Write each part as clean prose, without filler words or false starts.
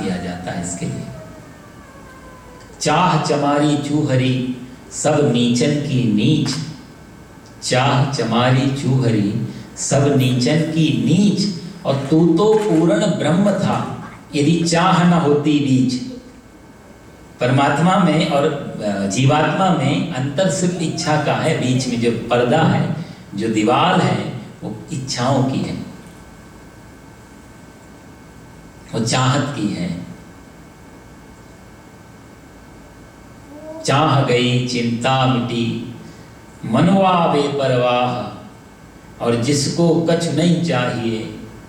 किया जाता है इसके लिए। चाह चमारी चूहरी सब नीचन की नीच, चाह चमारी चूहरी सब नीचन की नीच, और तू तो पूर्ण ब्रह्म था यदि चाह न होती बीच। परमात्मा में और जीवात्मा में अंतर सिर्फ इच्छा का है, बीच में जो पर्दा है, जो दीवार है, वो इच्छाओं की है, वो चाहत की है। चाह गई चिंता मिटी मनवा बेपरवाह, और जिसको कछ नहीं चाहिए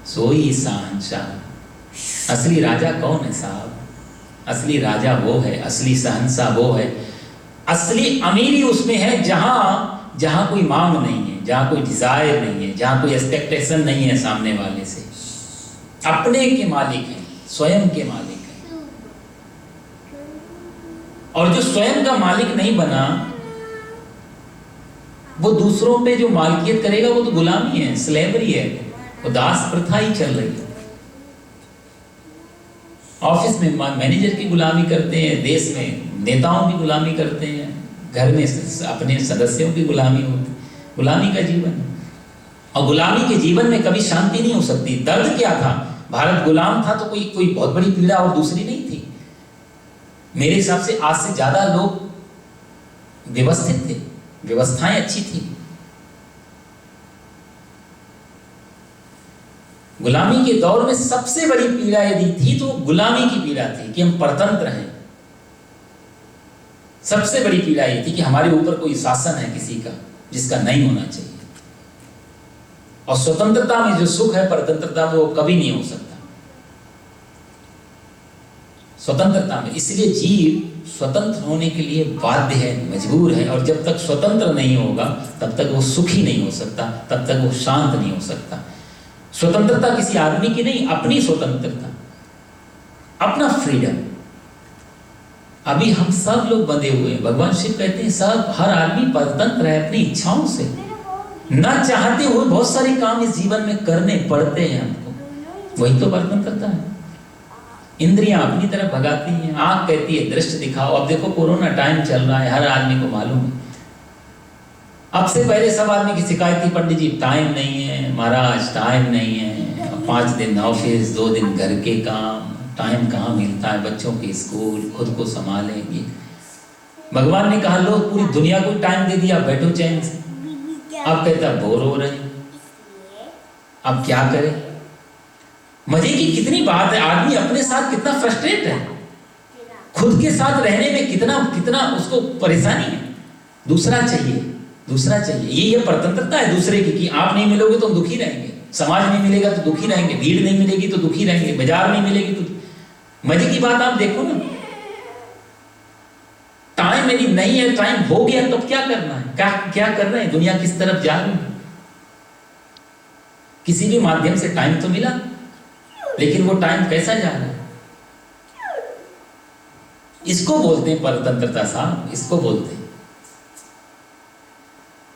सोई शहंशाह। असली राजा कौन है साहब? असली राजा वो है, असली शहंशाह वो है, असली अमीरी उसमें है जहां कोई मांग नहीं है, जहां कोई डिजायर नहीं है, जहां कोई एक्सपेक्टेशन नहीं है सामने वाले से। अपने के मालिक है, स्वयं के मालिक है। और जो स्वयं का मालिक नहीं बना, वो दूसरों पे जो मालिकियत करेगा वो तो गुलामी है, स्लेवरी है, वो दास प्रथा ही चल रही है। ऑफिस में मैनेजर की गुलामी करते हैं, देश में नेताओं की गुलामी करते हैं, घर में अपने सदस्यों की गुलामी होती है। गुलामी का जीवन है, और गुलामी के जीवन में कभी शांति नहीं हो सकती। दर्द क्या था? भारत गुलाम था तो कोई बहुत बड़ी पीड़ा और दूसरी नहीं थी। मेरे हिसाब से आज से ज्यादा लोग व्यवस्थित थे, व्यवस्थाएं अच्छी थी। गुलामी के दौर में सबसे बड़ी पीड़ा यदि थी तो गुलामी की पीड़ा थी कि हम परतंत्र हैं। सबसे बड़ी पीड़ा ये थी कि हमारे ऊपर कोई शासन है किसी का, जिसका नहीं होना चाहिए। और स्वतंत्रता में जो सुख है परतंत्रता में वो कभी नहीं हो सकता। स्वतंत्रता में इसलिए जीव स्वतंत्र होने के लिए बाध्य है, मजबूर है, और जब तक स्वतंत्र नहीं होगा तब तक वो सुखी नहीं हो सकता, तब तक वो शांत नहीं हो सकता। स्वतंत्रता किसी आदमी की नहीं, अपनी स्वतंत्रता, अपना फ्रीडम। अभी हम सब लोग बंधे हुए हैं। भगवान शिव कहते हैं सब हर आदमी परतंत्र है अपनी इच्छाओं से। न चाहते हुए बहुत सारे काम इस जीवन में करने पड़ते हैं हमको, वही तो परतंत्रता है। इंद्रियां अपनी तरफ भगाती हैं, आंख कहती है दृश्य दिखाओ। अब देखो कोरोना टाइम चल रहा है, हर आदमी को मालूम है। अब से पहले सब आदमी की शिकायत थी, पंडित जी टाइम नहीं है महाराज, टाइम नहीं है, 5 दिन ऑफिस 2 दिन घर के काम, टाइम कहाँ मिलता है, बच्चों के स्कूल, खुद को संभालेंगे। भगवान ने कहा लो पूरी दुनिया को टाइम दे दिया, बैठो चैन से। अब कहता बोर हो रहे, अब क्या करें? मजे की कितनी बात है, आदमी अपने साथ कितना फ्रस्ट्रेट है, खुद के साथ रहने में कितना उसको परेशानी है। दूसरा चाहिए, दूसरा चाहिए। ये परतंत्रता है दूसरे की, कि आप नहीं मिलोगे तो हम दुखी रहेंगे, समाज नहीं मिलेगा तो दुखी रहेंगे, भीड़ नहीं मिलेगी तो दुखी रहेंगे, बाजार नहीं मिलेगी तो। मजे की बात आप देखो ना, टाइम यदि नहीं है, टाइम हो गया तो क्या करना है? क्या कर रहे हैं? दुनिया किस तरफ जा रही है? किसी भी माध्यम से टाइम तो मिला, लेकिन वो टाइम कैसा जा रहा है? इसको बोलते हैं परतंत्रता साहब, इसको बोलते हैं।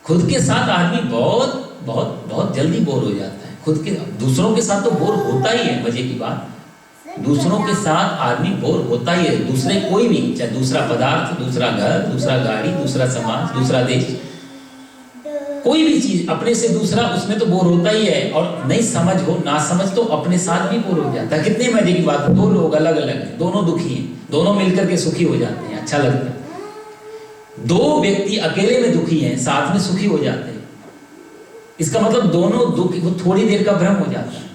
खुद के साथ आदमी बहुत बहुत बहुत जल्दी बोर हो जाता है। खुद के, दूसरों के साथ तो बोर होता ही है। मजे की बात, दूसरों के साथ आदमी बोर होता ही है। दूसरे कोई भी, चाहे दूसरा पदार्थ, दूसरा घर, दूसरा गाड़ी, दूसरा समाज, दूसरा देश, कोई भी चीज अपने से दूसरा, उसमें तो बोर होता ही है। और नहीं समझ हो, ना समझ, तो अपने साथ भी बोर हो जाता है। कितने मजे की बात है, 2 लोग अलग अलग हैं, दोनों दुखी हैं, दोनों मिलकर के सुखी हो जाते हैं, अच्छा लगता है। 2 व्यक्ति अकेले में दुखी हैं, साथ में सुखी हो जाते हैं। इसका मतलब दोनों दुखी, वो थोड़ी देर का भ्रम हो जाता है,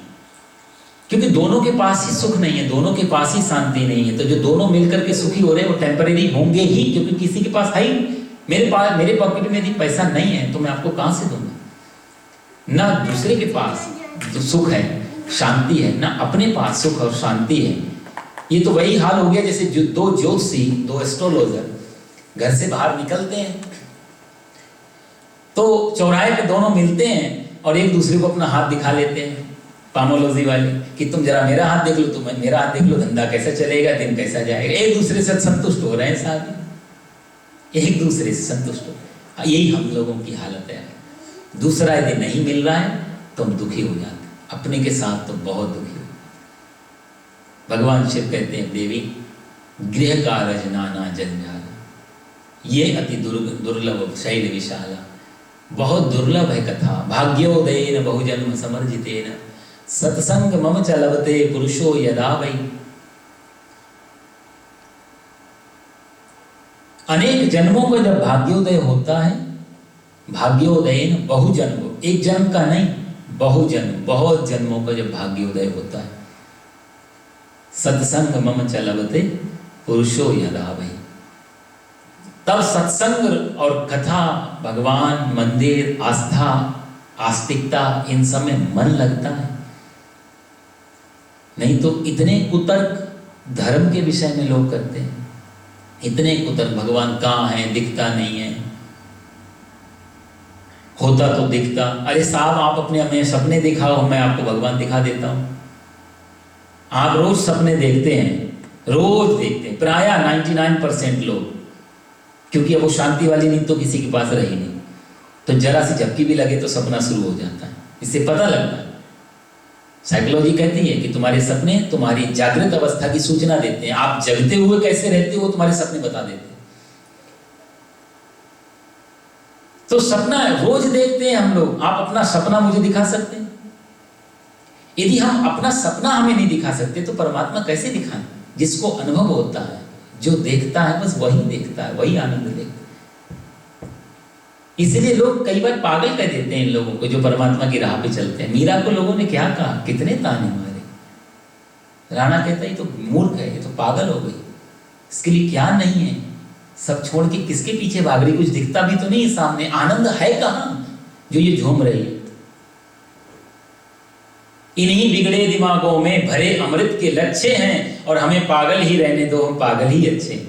क्योंकि दोनों के पास ही सुख नहीं है, दोनों के पास ही शांति नहीं है। तो जो दोनों मिलकर के सुखी हो रहे हैं वो टेम्परेरी होंगे ही, क्योंकि किसी के पास है ही। मेरे पॉकेट में यदि पैसा नहीं है तो मैं आपको कहां से दूंगा? ना दूसरे के पास जो सुख है, शांति है, ना अपने पास सुख और शांति है। ये तो वही हाल हो गया जैसे 2 ज्योतिषी, 2 एस्ट्रोलॉजर घर से बाहर निकलते हैं तो चौराहे पे दोनों मिलते हैं और एक दूसरे को अपना हाथ दिखा लेते हैं, पामोलॉजी वाले, कि तुम जरा मेरा हाथ देख लो, तुम मेरा हाथ देख लो, धंधा कैसा चलेगा, दिन कैसा जाएगा। एक दूसरे से संतुष्ट हो रहे हैं साहब, एक दूसरे से संतुष्ट हो। यही हम लोगों की हालत है। दूसरा यदि नहीं मिल रहा है तो हम दुखी हो जाते हैं, अपने के साथ तो बहुत दुखी हो। भगवान शिव कहते हैं देवी गृह कारज नाना जंजाल, ये अति दुर्लभ शैल विशाला, बहुत दुर्लभ है कथा। भाग्योदयेन बहुजन्म समर्जितेन सत्संग मम चलवते पुरुषो यदा वै। अनेक जन्मों का जब भाग्योदय होता है, भाग्योदयेन बहुजन्म, एक जन्म का नहीं, बहुजन्म, बहुत जन्मों का जब भाग्योदय होता है, सत्संग मम चलवते पुरुषो यदा वै, तब सत्संग और कथा, भगवान, मंदिर, आस्था, आस्तिकता, इन सब में मन लगता है। नहीं तो इतने कुतर्क धर्म के विषय में लोग करते हैं, इतने कुतर्क, भगवान कहाँ है, दिखता नहीं है, होता तो दिखता। अरे साहब आप अपने हमें सपने दिखाओ, मैं आपको भगवान दिखा देता हूं। आप रोज सपने देखते हैं, रोज देखते हैं, प्राय 99% लोग, क्योंकि अब वो शांति वाली नींद तो किसी के पास रही नहीं, तो जरा सी झपकी भी लगे तो सपना शुरू हो जाता है। इससे पता लगता है, साइकोलॉजी कहती है कि तुम्हारे सपने तुम्हारी जागृत अवस्था की सूचना देते हैं। आप जगते हुए कैसे रहते हो तुम्हारे सपने बता देते हैं। तो सपना रोज देखते हैं हम लोग। आप अपना सपना मुझे दिखा सकते हैं? यदि हम अपना सपना हमें नहीं दिखा सकते तो परमात्मा कैसे दिखाएं? जिसको अनुभव होता है, जो देखता है बस वही देखता है, वही आनंद लेता है। इसलिए लोग कई बार पागल कह देते हैं इन लोगों को जो परमात्मा की राह पे चलते हैं। मीरा को लोगों ने क्या कहा, कितने ताने मारे। राणा कहता है तो मूर्ख है, ये तो पागल हो गई, इसके लिए क्या नहीं है, सब छोड़ के किसके पीछे भाग रही, कुछ दिखता भी तो नहीं सामने, आनंद है कहां जो ये झूम रही है। इन्हीं बिगड़े दिमागों में भरे अमृत के लच्छे हैं और हमें पागल ही रहने दो, हम पागल ही अच्छे।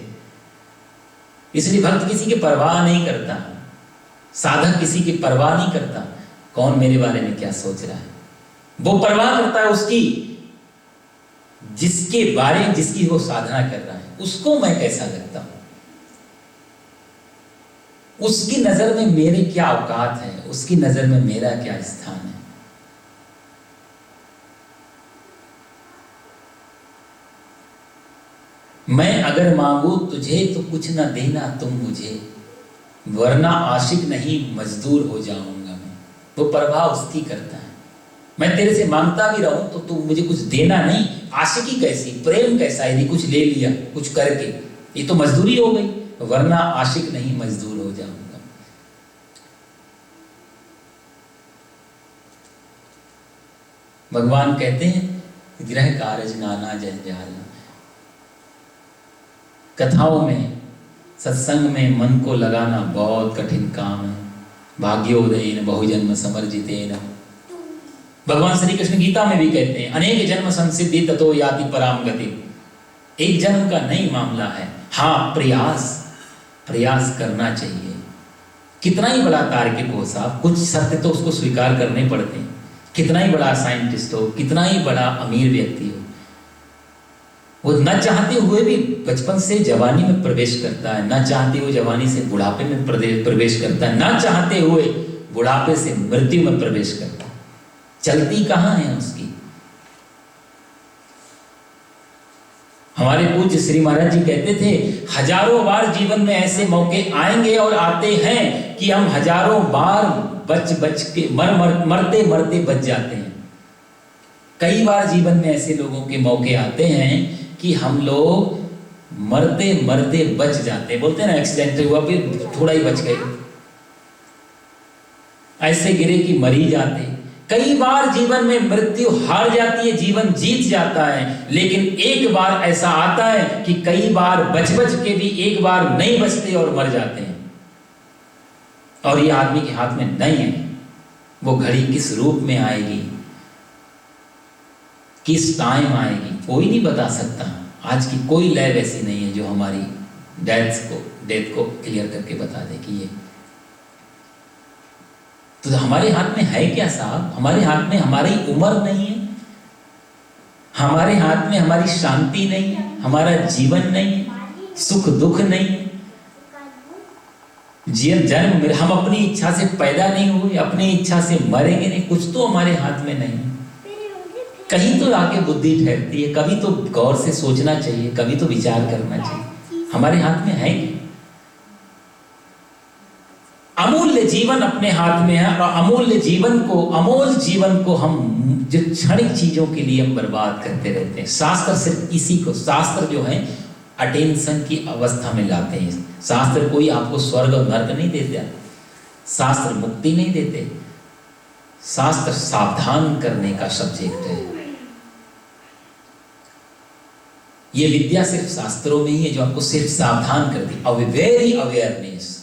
इसलिए भक्त किसी की परवाह नहीं करता, साधक किसी की परवाह नहीं करता, कौन मेरे बारे में क्या सोच रहा है। वो परवाह करता है उसकी, जिसके बारे में जिसकी वो साधना कर रहा है, उसको मैं कैसा लगता हूं, उसकी नजर में मेरे क्या औकात है, उसकी नजर में मेरा क्या स्थान है। मैं अगर मांगू तुझे तो कुछ ना देना तुम मुझे, वरना आशिक नहीं मजदूर हो जाऊंगा मैं। वो प्रभाव उसकी करता है। मैं तेरे से मांगता भी रहूं तो तू मुझे कुछ देना नहीं। आशिकी कैसी, प्रेम कैसा, यदि कुछ ले लिया कुछ करके, ये तो मजदूरी हो गई। वरना आशिक नहीं मजदूर हो जाऊंगा। भगवान कहते हैं गृह कारज नाना जंजाल। कथाओं में, सत्संग में मन को लगाना बहुत कठिन काम है। भाग्योदयेन बहुजन्म समर्जितेन। भगवान श्री कृष्ण गीता में भी कहते हैं अनेक जन्म संसिद्धि ततो याति पराम गति। एक जन्म का नहीं मामला है, हाँ प्रयास करना चाहिए। कितना ही बड़ा तार्किक हो साहब, कुछ सत्य तो उसको स्वीकार करने पड़ते हैं। कितना ही बड़ा साइंटिस्ट हो, कितना ही बड़ा अमीर व्यक्ति हो, वो न चाहते हुए भी बचपन से जवानी में प्रवेश करता है, न चाहते हुए जवानी से बुढ़ापे में प्रवेश करता है, न चाहते हुए बुढ़ापे से मृत्यु में प्रवेश करता है। चलती कहाँ है उसकी। हमारे पूज्य श्री महाराज जी कहते थे हजारों बार जीवन में ऐसे मौके आएंगे और आते हैं कि हम हजारों बार बच के मरते मरते बच जाते हैं। कई बार जीवन में ऐसे लोगों के मौके आते हैं कि हम लोग मरते मरते बच जाते हैं। बोलते हैं ना एक्सीडेंट हुआ फिर थोड़ा ही बच गए, ऐसे गिरे कि मर ही जाते। कई बार जीवन में मृत्यु हार जाती है, जीवन जीत जाता है। लेकिन एक बार ऐसा आता है कि कई बार बच के भी एक बार नहीं बचते और मर जाते हैं। और ये आदमी के हाथ में नहीं है। वो घड़ी किस रूप में आएगी, किस टाइम आएगी, कोई नहीं बता सकता। आज की कोई लय वैसी नहीं है जो हमारी डेथ को क्लियर करके बता दे कि ये। तो हमारे हाथ में है क्या साहब? हमारे हाथ में हमारी उम्र नहीं है, हमारे हाथ में हमारी शांति नहीं है, हमारा जीवन नहीं है, सुख दुख नहीं है, जन्म हम अपनी इच्छा से पैदा नहीं हुए, अपनी इच्छा से मरेंगे नहीं, कुछ तो हमारे हाथ में नहीं है। कहीं तो आके बुद्धि ठहरती है, कभी तो गौर से सोचना चाहिए, कभी तो विचार करना चाहिए। हमारे हाथ में है कि अमूल्य जीवन अपने हाथ में है, और अमूल्य जीवन को, अमोल जीवन को हम जो क्षणिक चीजों के लिए हम बर्बाद करते रहते हैं। शास्त्र सिर्फ इसी को, शास्त्र जो है अटेंशन की अवस्था में लाते हैं। शास्त्र कोई आपको स्वर्ग और नर्क नहीं देते, शास्त्र मुक्ति नहीं देते, शास्त्र सावधान करने का सब्जेक्ट है। ये विद्या सिर्फ शास्त्रों में ही है जो आपको सिर्फ सावधान करती है, वेरी अवेयरनेस,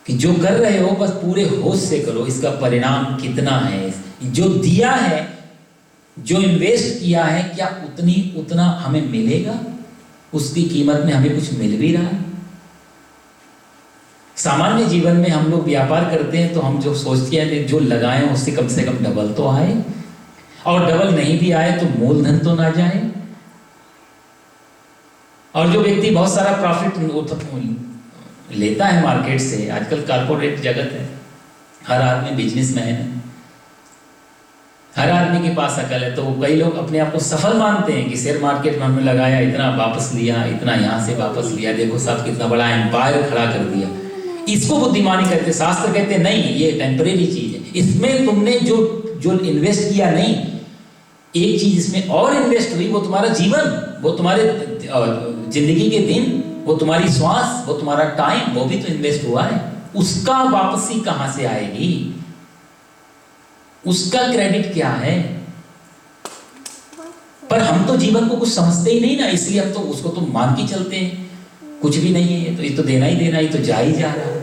कि जो कर रहे हो बस पूरे होश से करो, इसका परिणाम कितना है, जो दिया है, जो इन्वेस्ट किया है, क्या उतना हमें मिलेगा, उसकी कीमत में हमें कुछ मिल भी रहा है। सामान्य जीवन में हम लोग व्यापार करते हैं तो हम जो सोचते हैं कि जो लगाएं उससे कम से कम डबल तो आए, और डबल नहीं भी आए तो मूलधन तो ना जाए। और जो व्यक्ति बहुत सारा प्रॉफिट लेता है मार्केट से, आजकल कारपोरेट जगत है, हर आदमी बिजनेसमैन है, हर आदमी के पास अकल है, तो कई लोग अपने आप को सफल मानते हैं कि शेयर मार्केट में हमने लगाया, इतना वापस लिया, इतना यहाँ से वापस लिया, देखो साहब कितना बड़ा एम्पायर खड़ा कर दिया। इसको बुद्धिमानी कहते। शास्त्र कहते नहीं, ये टेम्परेरी चीज है, इसमें तुमने जो इन्वेस्ट किया नहीं, एक चीज इसमें और इन्वेस्ट हुई, वो तुम्हारा जीवन, वो तुम्हारे जिंदगी के दिन, वो तुम्हारी श्वास, वो तुम्हारा टाइम, वो भी तो इन्वेस्ट हुआ है। उसका वापसी कहां से आएगी, उसका क्रेडिट क्या है? पर हम तो जीवन को कुछ समझते ही नहीं ना, इसलिए हम तो उसको तो मान के चलते हैं, कुछ भी नहीं है तो ये तो देना ही देना, ये तो जा ही जा रहा है।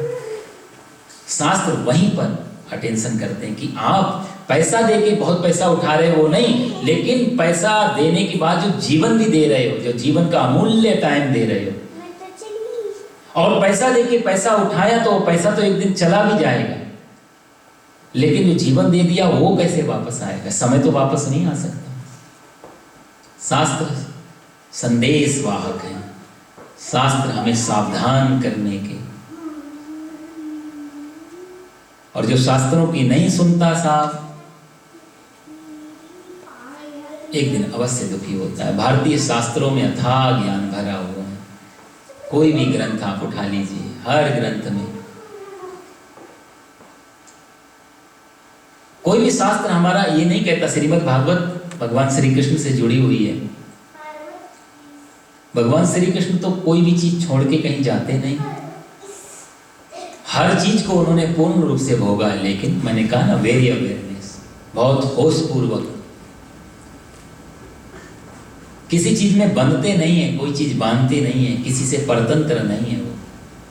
शास्त्र वहीं पर अटेंशन करते हैं कि आप पैसा देके बहुत पैसा उठा रहे हो नहीं, लेकिन पैसा देने के बाद जो जीवन भी दे रहे हो, जो जीवन का अमूल्य टाइम दे रहे हो, और पैसा देके पैसा उठाया तो पैसा तो एक दिन चला भी जाएगा, लेकिन जो जीवन दे दिया वो कैसे वापस आएगा? समय तो वापस नहीं आ सकता। शास्त्र संदेश वाहक है, शास्त्र हमें सावधान करने के, और जो शास्त्रों की नहीं सुनता साहब एक दिन अवश्य दुखी होता है। भारतीय शास्त्रों में अथाह ज्ञान भरा हुआ है, कोई भी ग्रंथ आप उठा लीजिए, हर ग्रंथ में कोई भी शास्त्र हमारा ये नहीं कहता। श्रीमद् भागवत भगवान श्री कृष्ण से जुड़ी हुई है। भगवान श्री कृष्ण तो कोई भी चीज छोड़ के कहीं जाते नहीं, हर चीज को उन्होंने पूर्ण रूप से भोगा है। लेकिन मैंने कहा ना, वेरी अवेयरनेस, बहुत होश पूर्वक, किसी चीज में बंधते नहीं है, कोई चीज बांधते नहीं है, किसी से परतंत्र नहीं है। वो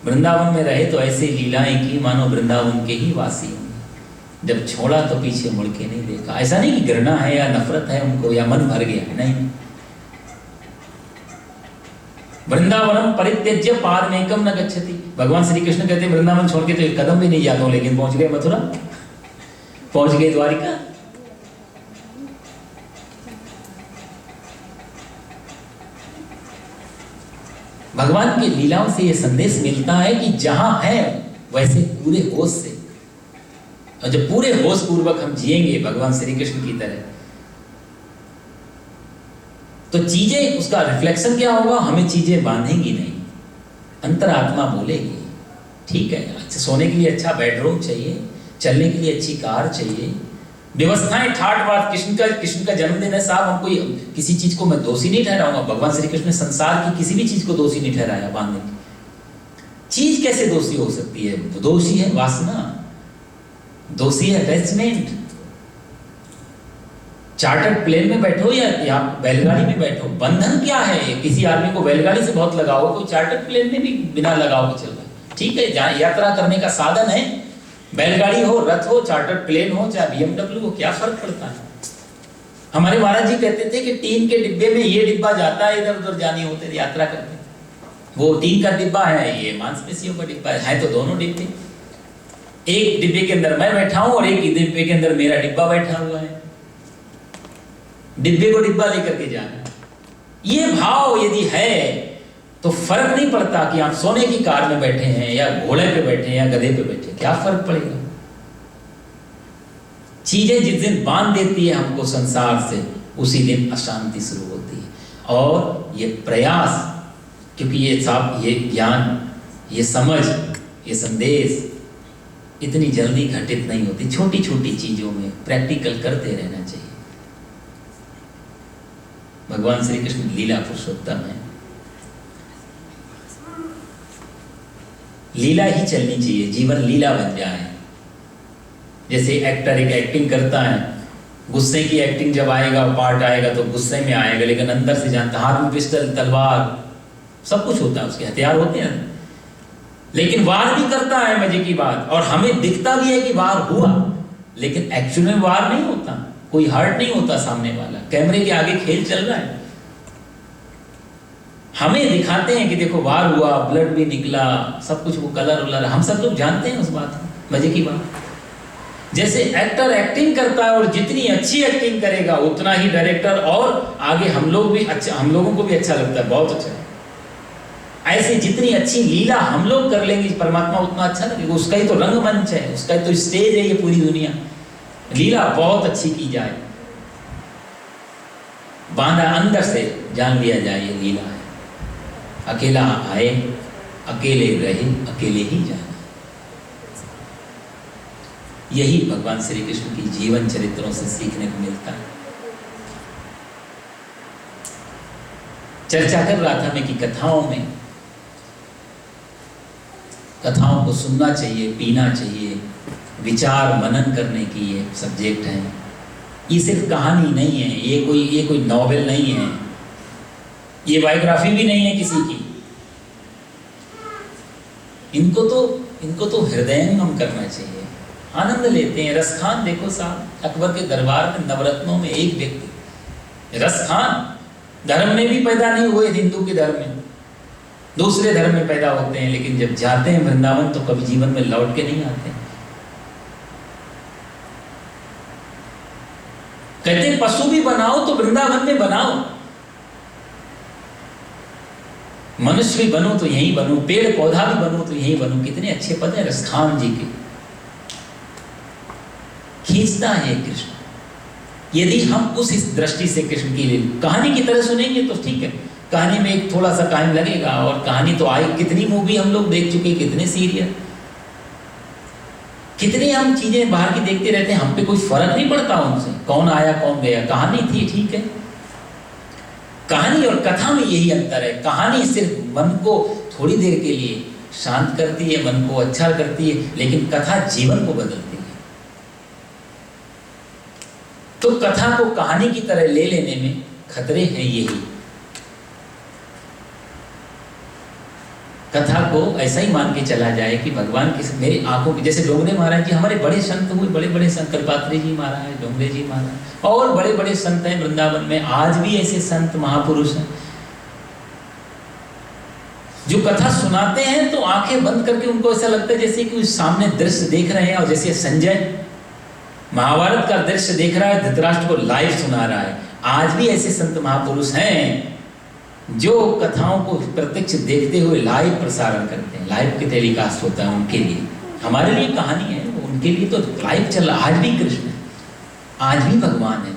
वृंदावन में रहे तो ऐसे लीलाएं की मानो वृंदावन के ही वासी होंगे, जब छोड़ा तो पीछे मुड़ के नहीं देखा। ऐसा नहीं कि घृणा है या नफरत है उनको या मन भर गया, नहीं। वृंदावनम परित्यज्य पारमेकम न गच्छति, भगवान श्री कृष्ण कहते हैं वृंदावन छोड़ के तो एक कदम भी नहीं जाता हूं, लेकिन पहुंच गए मथुरा, पहुंच गए द्वारिका। भगवान की लीलाओं से यह संदेश मिलता है कि जहां है वैसे पूरे होश से, और जब पूरे होश पूर्वक हम जिएंगे भगवान श्री कृष्ण की तरह, तो चीजें, उसका रिफ्लेक्शन क्या होगा? हमें चीजें बांधेंगी नहीं, अंतरात्मा बोलेगी ठीक है, अच्छा सोने के लिए अच्छा बेडरूम चाहिए, चलने के लिए अच्छी कार चाहिए, व्यवस्थाएं ठाट बाट। कृष्ण का जन्मदिन है साहब, हम कोई किसी चीज को मैं दोषी नहीं ठहराऊंगा। भगवान श्री कृष्ण ने संसार की किसी भी चीज को दोषी नहीं ठहराया। बांधने की चीज कैसे दोषी हो सकती है? दोषी है वासना, दोषी है अटैचमेंट। चार्टर्ड प्लेन में बैठो या बैलगाड़ी में बैठो, बंधन क्या है? किसी आदमी को बैलगाड़ी से बहुत लगाव, कोई चार्टर्ड प्लेन में भी बिना लगाव के चल रहा है, ठीक है, यात्रा करने का साधन है, बैलगाड़ी हो, रथ हो, चार्टर्ड प्लेन हो, चाहे BMW हो, क्या फर्क पड़ता है? हमारे महाराज जी कहते थे कि टीन के डिब्बे में ये डिब्बा जाता है, इधर उधर जाने होते यात्रा करते, वो टीन का डिब्बा है, ये मांसपेशियों का डिब्बा है तो दोनों डिब्बे, एक डिब्बे के अंदर मैं बैठा हूं और एक डिब्बे के अंदर मेरा डिब्बा बैठा हुआ है, डिब्बे को डिब्बा लेकर के जाना। ये भाव यदि है तो फर्क नहीं पड़ता कि आप सोने की कार में बैठे हैं या घोड़े पे बैठे हैं या गधे पे बैठे हैं, क्या फर्क पड़ेगा? चीजें जिस दिन बांध देती है हमको संसार से, उसी दिन अशांति शुरू होती है। और ये प्रयास, क्योंकि ये ज्ञान, ये समझ, ये संदेश इतनी जल्दी घटित नहीं होती। छोटी छोटी चीजों में प्रैक्टिकल करते रहना चाहिए। भगवान श्री कृष्ण लीला पुरुषोत्तम है, लीला ही चलनी चाहिए, जीवन लीला बन जाए। जैसे एक्टर एक एक्टिंग करता है, गुस्से की एक्टिंग जब आएगा, पार्ट आएगा तो गुस्से में आएगा, लेकिन अंदर से जानता, हाथ में पिस्टल, तलवार, सब कुछ होता है, उसके हथियार होते हैं, लेकिन वार भी करता है। मजे की बात, और हमें दिखता भी है कि वार हुआ, लेकिन एक्चुअल में वार नहीं होता, कोई हर्ट नहीं होता सामने वाला, कैमरे के आगे खेल चल रहा है। हमें दिखाते हैं कि देखो वार हुआ, ब्लड भी निकला, सब कुछ, वो कलर वलर, हम सब लोग जानते हैं उस बात को। मजे की बात, जैसे एक्टर एक्टिंग करता है, और जितनी अच्छी एक्टिंग करेगा उतना ही डायरेक्टर और आगे हम लोगों को भी अच्छा लगता है, बहुत अच्छा। ऐसे जितनी अच्छी लीला हम लोग कर लेंगे परमात्मा उतना अच्छा लगेगा। उसका ही तो रंगमंच है, उसका ही तो स्टेज है ये पूरी दुनिया। लीला बहुत अच्छी की जाए, बांधा अंदर से जान लिया जाए ये लीला है। अकेला आए, अकेले रहे, अकेले ही जाए। यही भगवान श्री कृष्ण की जीवन चरित्रों से सीखने को मिलता है। चर्चा कर रहा था मैं कि कथाओं को सुनना चाहिए, पीना चाहिए, विचार मनन करने की ये सब्जेक्ट है। ये सिर्फ कहानी नहीं है, ये कोई नॉवेल नहीं है, ये बायोग्राफी भी नहीं है किसी की। इनको तो हृदयंगम करना चाहिए, आनंद लेते हैं। रसखान देखो साहब, अकबर के दरबार में नवरत्नों में एक व्यक्ति रसखान, धर्म में भी पैदा नहीं हुए, हिंदू के धर्म में, दूसरे धर्म में पैदा होते हैं, लेकिन जब जाते हैं वृंदावन तो कभी जीवन में लौट के नहीं आते। कहते हैं पशु भी बनाओ तो वृंदावन में बनाओ, मनुष्य भी बनो तो यहीं बनो, पेड़ पौधा भी बनो तो यहीं बनो। कितने अच्छे पद हैं रसखान जी के। खींचता है कृष्ण। यदि हम उस दृष्टि से कृष्ण की कहानी की तरह सुनेंगे तो ठीक है, कहानी में एक थोड़ा सा टाइम लगेगा, और कहानी तो आई, कितनी मूवी हम लोग देख चुके, कितने सीरियल, कितने हम चीजें बाहर की देखते रहते हैं, हम पे कोई फर्क नहीं पड़ता उनसे, कौन आया कौन गया, कहानी थी ठीक है। कहानी और कथा में यही अंतर है। कहानी सिर्फ मन को थोड़ी देर के लिए शांत करती है, मन को अच्छा करती है, लेकिन कथा जीवन को बदलती है। तो कथा को कहानी की तरह ले लेने में खतरे हैं यही। कथा को ऐसा ही मान के चला जाए कि भगवान की मेरी आंखों की, जैसे डोंगरे महाराज जी हमारे बड़े संत हुए, बड़े बड़े संत, कल्पात्री जी महाराज, डोंगरे जी महाराज, और बड़े बड़े संत हैं वृंदावन में। आज भी ऐसे संत महापुरुष हैं जो कथा सुनाते हैं तो आंखें बंद करके उनको ऐसा लगता है जैसे कि सामने दृश्य देख रहे हैं। और जैसे संजय महाभारत का दृश्य देख रहा है, धृतराष्ट्र को लाइव सुना रहा है। आज भी ऐसे संत महापुरुष हैं जो कथाओं को प्रत्यक्ष देखते हुए लाइव प्रसारण करते हैं। लाइव के टेलीकास्ट होता है उनके लिए, हमारे लिए कहानी है, उनके लिए तो लाइव चल रहा। आज भी कृष्ण है, आज भी भगवान है।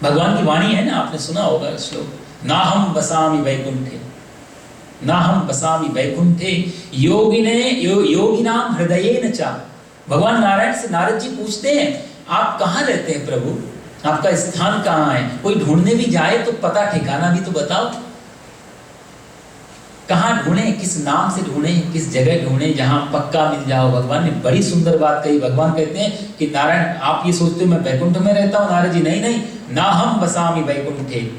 भगवान की वाणी है ना, आपने सुना होगा श्लोक, ना हम बसामि वैकुंठे, ना हम बसामि वैकुंठे योगिनाम हृदयेन च। भगवान नारायण से नारद जी पूछते हैं, आप कहाँ रहते हैं प्रभु, आपका स्थान कहाँ है? कोई ढूंढने भी जाए तो पता ठिकाना भी तो बताओ, कहाँ ढूंढे, किस नाम से ढूंढे, किस जगह ढूंढे जहां पक्का मिल जाओ। भगवान ने बड़ी सुंदर बात कही। भगवान कहते हैं कि नारायण आप ये सोचते हो मैं वैकुंठ में रहता हूं? नारद जी नहीं नहीं, ना हम बसामि वैकुंठे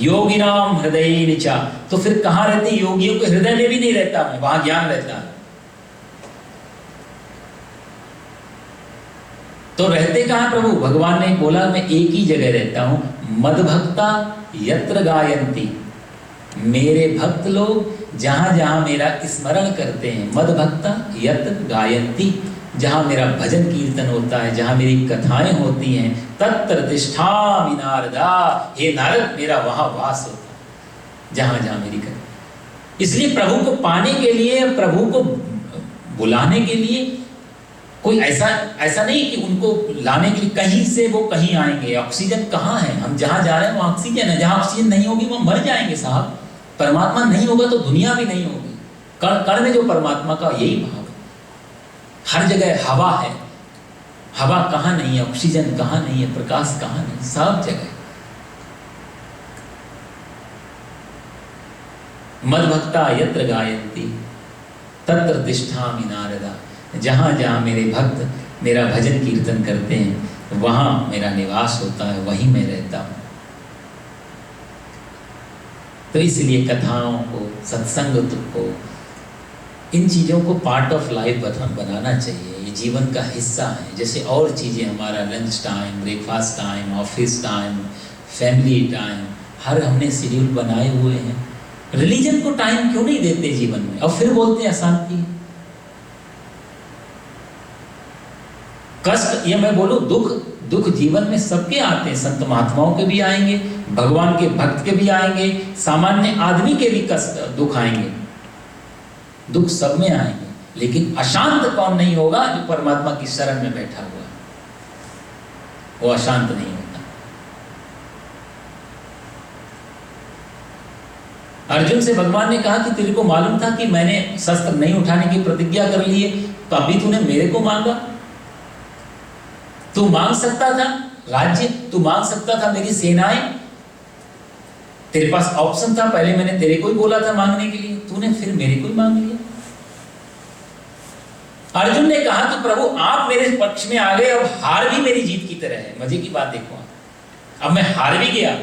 योगिनाम हृदयेन च। तो फिर कहाँ रहते? योगियों के हृदय में भी नहीं रहता मैं, वहां ज्ञान रहता है। तो रहते कहाँ प्रभु? भगवान ने बोला मैं एक ही जगह रहता हूं, मदभक्ता यत्र गायन्ति। मेरे भक्त लोग जहां जहां मेरा स्मरण करते हैं, मदभक्ता यत्र गायन्ति, जहां मेरा भजन कीर्तन होता है, जहां मेरी कथाएं होती हैं, तत्र तिष्ठामि नारदा। हे नारद, मेरा वहां वास होता है जहां जहां मेरी कथा। इसलिए प्रभु को पाने के लिए, प्रभु को बुलाने के लिए कोई ऐसा नहीं कि उनको लाने के लिए कहीं से वो कहीं आएंगे। ऑक्सीजन कहाँ है? हम जहाँ जा रहे हैं वहाँ ऑक्सीजन है। जहाँ ऑक्सीजन नहीं होगी वहाँ मर जाएंगे साहब। परमात्मा नहीं होगा तो दुनिया भी नहीं होगी। कण कण में जो परमात्मा का यही भाव है। हर जगह हवा है, हवा कहाँ नहीं है, ऑक्सीजन कहाँ नहीं है, प्रकाश कहाँ नहीं, सब जगह। मद्भक्ता यत्र गायन्ति तत्र तिष्ठामि नारदा। जहाँ जहाँ मेरे भक्त मेरा भजन कीर्तन करते हैं वहाँ मेरा निवास होता है, वहीं मैं रहता हूँ। तो इसलिए कथाओं को, सत्संग को, इन चीज़ों को पार्ट ऑफ लाइफ बनाना चाहिए। ये जीवन का हिस्सा है। जैसे और चीज़ें हमारा lunch time, breakfast time, office time, family time, हर हमने शेड्यूल बनाए हुए हैं। रिलीजन को टाइम क्यों नहीं देते जीवन में? और फिर बोलते हैं अशांति, कष्ट। ये मैं बोलूं, दुख जीवन में सबके आते हैं। संत महात्माओं के भी आएंगे, भगवान के भक्त के भी आएंगे, सामान्य आदमी के भी कष्ट दुख आएंगे। दुख सब में आएंगे, लेकिन अशांत कौन नहीं होगा? जो परमात्मा की शरण में बैठा हुआ, वो अशांत नहीं होता। अर्जुन से भगवान ने कहा कि तेरे को मालूम था कि मैंने शस्त्र नहीं उठाने की प्रतिज्ञा कर ली है, तो अभी तूने मेरे को मांगा। तू मांग सकता था राज्य, तू मांग सकता था मेरी सेनाएं, तेरे पास ऑप्शन था। पहले मैंने तेरे को ही बोला था मांगने के लिए, तूने फिर मेरे को ही मांग लिया। अर्जुन ने कहा कि प्रभु आप मेरे पक्ष में आ गए, अब हार भी मेरी जीत की तरह है। मजे की बात देखो, अब मैं हार भी गया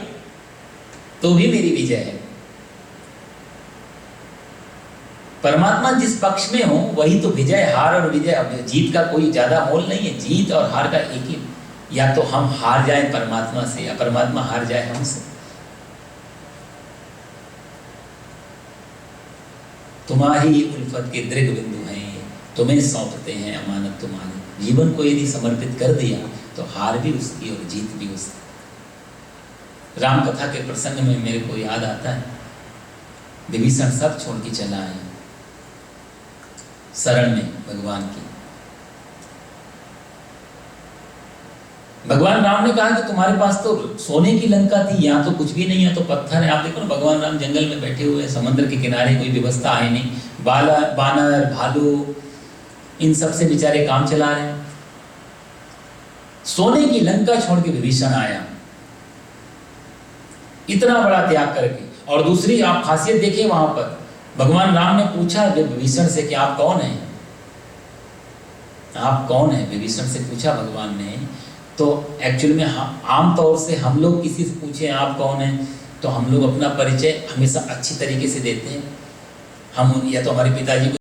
तो भी मेरी विजय है। परमात्मा जिस पक्ष में हो वही तो विजय, हार और विजय, जीत का कोई ज्यादा मोल नहीं है। जीत और हार का एक ही, या तो हम हार जाएं परमात्मा से या परमात्मा हार जाए हमसे। तुम्हारी उल्फत के दृढ़ बिंदु हैं, तुम्हें सौंपते हैं अमानत तुम्हारी। जीवन को यदि समर्पित कर दिया तो हार भी उसकी और जीत भी उसकी। राम कथा के प्रसंग में मेरे को याद आता है, विभीषण सब छोड़ के चला है शरण में भगवान की। भगवान राम ने कहा कि तुम्हारे पास तो सोने की लंका थी, यहाँ तो कुछ भी नहीं है, तो पत्थर है। आप देखो ना, भगवान राम जंगल में बैठे हुए, समुद्र के किनारे, कोई व्यवस्था है नहीं, बानर भालू इन सब से बेचारे काम चला रहे हैं। सोने की लंका छोड़ के विभीषण आया, इतना बड़ा त्याग करके। और दूसरी आप खासियत देखिए, वहां पर भगवान राम ने पूछा विभीषण से कि आप कौन हैं, आप कौन हैं? विभीषण से पूछा भगवान ने। तो एक्चुअली में आम तौर से हम लोग किसी से पूछे आप कौन हैं, तो हम लोग अपना परिचय हमेशा अच्छी तरीके से देते हैं। हम या तो हमारे पिताजी को